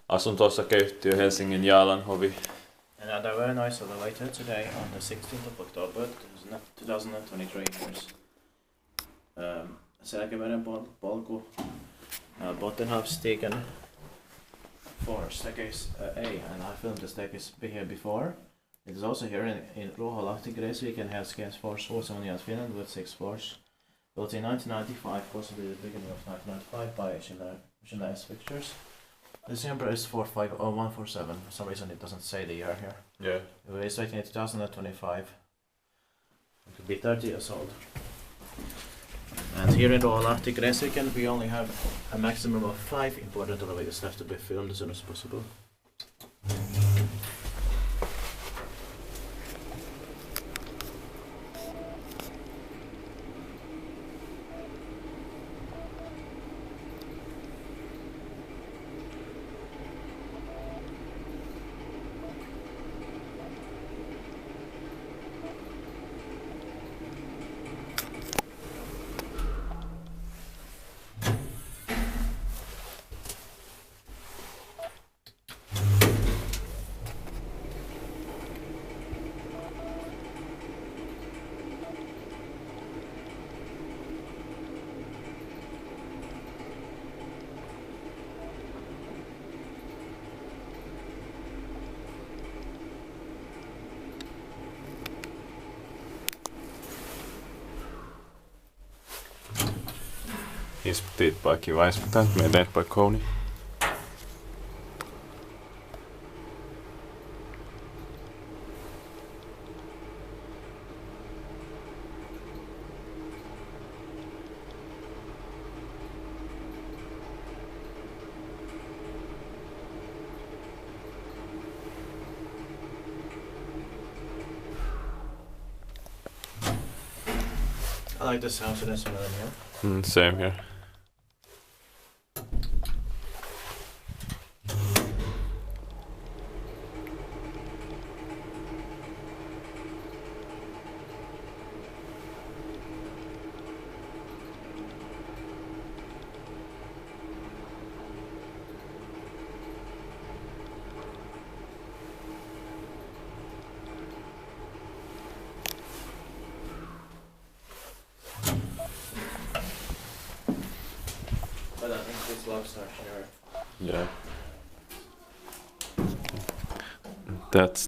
asunto-osakeyhtiö Helsingin Jaalanhovi. And at a very nice elevator today on the 16th of October 2023. There's Selkämerenpolku, Bottenhavsstigen for staircase A, and I filmed the staircase B here before. It is also here in Ruoholahti, Helsinki, Helsinki Force, also in Finland with 6 floors. Built in 1995, possibly the beginning of 1995 by Schindler's pictures. This number is 450147. For some reason it doesn't say the year here. Yeah. It was written in 2025. It could be 30 years old. And here in Ruoholahti, Helsinki, we only have a maximum of 5 important elevators left to be filmed as soon as possible. Ispetit bara kivaismutaan, me teet bara kouni. I like the sound of this one here. Same here. But I think these locks are sure. Yeah. That's